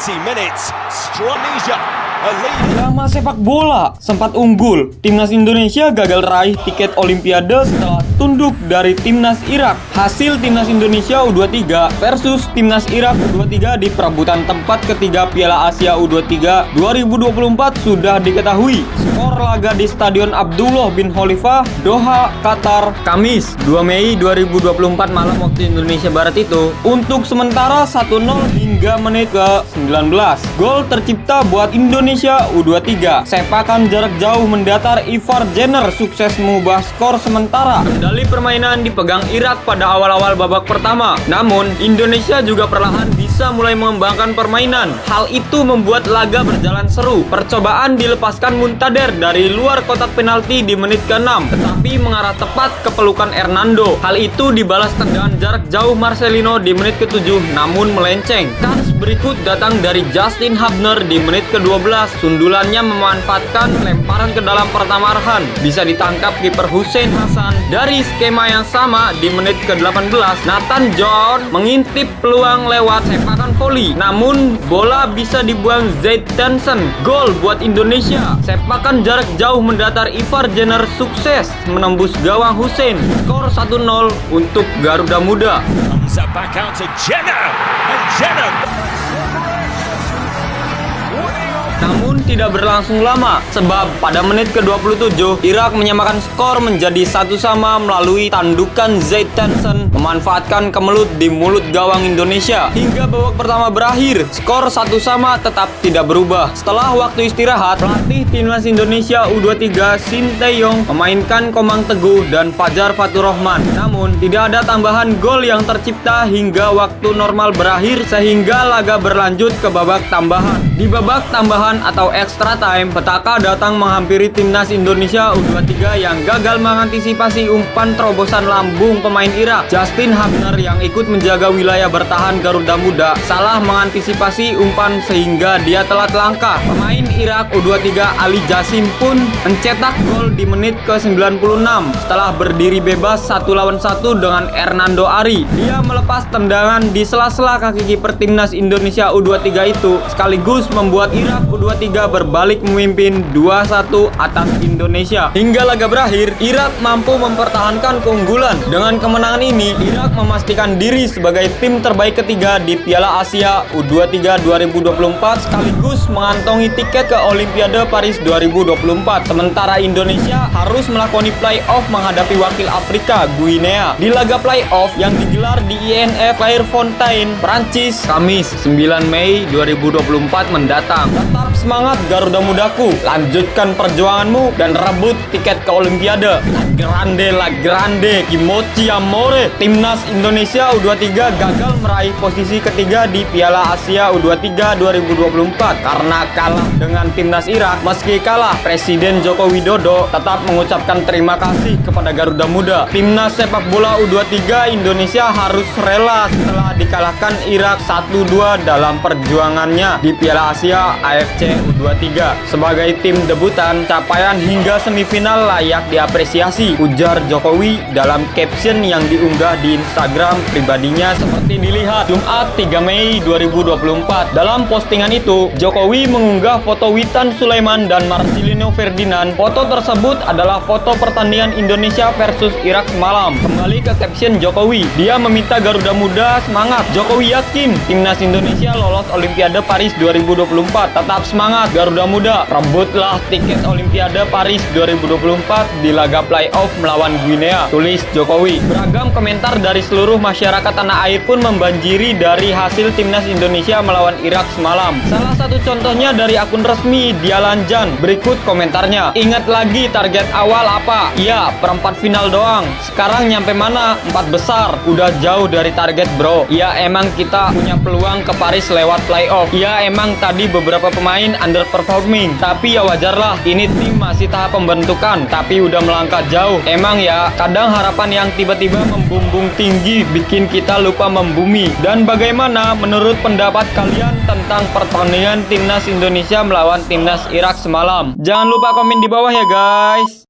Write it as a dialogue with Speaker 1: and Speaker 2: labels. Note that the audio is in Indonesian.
Speaker 1: 90 minutes. Indonesia, a lead.
Speaker 2: Drama sepak bola sempat unggul. Timnas Indonesia gagal raih tiket Olimpiade setelah tunduk dari Timnas Irak. Hasil Timnas Indonesia U23 versus Timnas Irak U23 di perebutan tempat ketiga Piala Asia U23 2024 sudah diketahui. Skor laga di Stadion Abdullah bin Khalifah, Doha, Qatar, Kamis 2 Mei 2024 malam waktu Indonesia Barat itu untuk sementara 1-0 hingga menit ke-19. Gol tercipta buat Indonesia U23. Sepakan jarak jauh mendatar Ivar Jenner sukses mengubah skor sementara. Kendali permainan dipegang Irak pada awal-awal babak pertama. Namun, Indonesia juga perlahan bisa mulai mengembangkan permainan. Hal itu membuat laga berjalan seru. Percobaan dilepaskan Muntader dari luar kotak penalti di menit ke-6, tetapi mengarah tepat ke pelukan Hernando. Hal itu dibalas tendangan jarak jauh Marcelino di menit ke-7, namun melenceng. Kans berikut datang dari Justin Hubner di menit ke-12. Sundulannya memanfaatkan lemparan ke dalam pertama Arhan. Bisa ditangkap kiper Hussein Hasan. Dari skema yang sama di menit ke-18, Nathan John mengintip peluang lewat sepakan volley. Namun bola bisa dibuang Zaid Tansen. Gol buat Indonesia. Sepakan jarak jauh mendatar Ivar Jenner sukses menembus gawang Hussein. Skor 1-0 untuk Garuda Muda.
Speaker 1: Comes that back out to Jenner. And Jenner.
Speaker 2: Namun tidak berlangsung lama, sebab pada menit ke-27 Irak menyamakan skor menjadi 1-1 melalui tandukan Zaid Tansen memanfaatkan kemelut di mulut gawang Indonesia. Hingga babak pertama berakhir, skor 1-1 tetap tidak berubah. Setelah waktu istirahat, pelatih Timnas Indonesia U23 Sinteyong memainkan Komang Teguh dan Fajar Faturrahman. Namun tidak ada tambahan gol yang tercipta hingga waktu normal berakhir sehingga laga berlanjut ke babak tambahan. Di babak tambahan atau extra time, petaka datang menghampiri Timnas Indonesia U23 yang gagal mengantisipasi umpan terobosan lambung pemain Irak. Justin Hubner yang ikut menjaga wilayah bertahan Garuda Muda salah mengantisipasi umpan sehingga dia telat langkah. Pemain Irak U23 Ali Jassim pun mencetak gol di menit ke-96 setelah berdiri bebas 1 lawan 1 dengan Hernando Ari. Dia melepas tendangan di sela-sela kaki kiper Timnas Indonesia U23 itu sekaligus membuat Irak U23 berbalik memimpin 2-1 atas Indonesia. Hingga laga berakhir, Irak mampu mempertahankan keunggulan. Dengan kemenangan ini, Irak memastikan diri sebagai tim terbaik ketiga di Piala Asia U23 2024 sekaligus mengantongi tiket ke Olimpiade Paris 2024. Sementara Indonesia harus melakoni play-off menghadapi wakil Afrika, Guinea, di laga play-off yang digelar di INF Clairefontaine, Prancis, Kamis 9 Mei 2024 mendatang. Tetap semangat Garuda Mudaku, lanjutkan perjuanganmu dan rebut tiket ke Olimpiade. La grande, kimochi amore. Timnas Indonesia U23 gagal meraih posisi ketiga di Piala Asia U23 2024 karena kalah dengan Timnas Irak. Meski kalah, Presiden Joko Widodo tetap mengucapkan terima kasih kepada Garuda Muda. Timnas sepak bola U23 Indonesia harus rela setelah dikalahkan Irak 1-2 dalam perjuangannya di Piala Asia AFC U23. Sebagai tim debutan, capaian hingga semifinal layak diapresiasi, ujar Jokowi dalam caption yang diunggah di Instagram pribadinya seperti dilihat Jumat 3 Mei 2024. Dalam postingan itu, Jokowi mengunggah foto Witan Sulaiman dan Marcelino Ferdinand. Foto tersebut adalah foto pertandingan Indonesia versus Irak semalam. Kembali ke caption Jokowi, dia meminta Garuda Muda semangat. Jokowi yakin Timnas Indonesia lolos Olimpiade Paris 2024. Tetap semangat Garuda Muda, rebutlah tiket Olimpiade Paris 2024 di laga play-off melawan Guinea, tulis Jokowi. Beragam komentar dari seluruh masyarakat tanah air pun membanjiri dari hasil Timnas Indonesia melawan Irak semalam. Salah satu contohnya dari akun resmi Dialanjan. Berikut komentarnya. Ingat lagi target awal apa? Iya, perempat final doang. Sekarang nyampe mana? 4 besar. Udah jauh dari target bro. Iya, emang kita punya peluang ke Paris lewat play-off. Iya, emang tadi beberapa pemain underperforming, tapi ya wajarlah, ini tim masih tahap pembentukan, tapi udah melangkah jauh. Emang ya, kadang harapan yang tiba-tiba membumbung tinggi bikin kita lupa membumi. Dan bagaimana menurut pendapat kalian tentang pertandingan Timnas Indonesia melawan Timnas Irak semalam? Jangan lupa komen di bawah ya guys.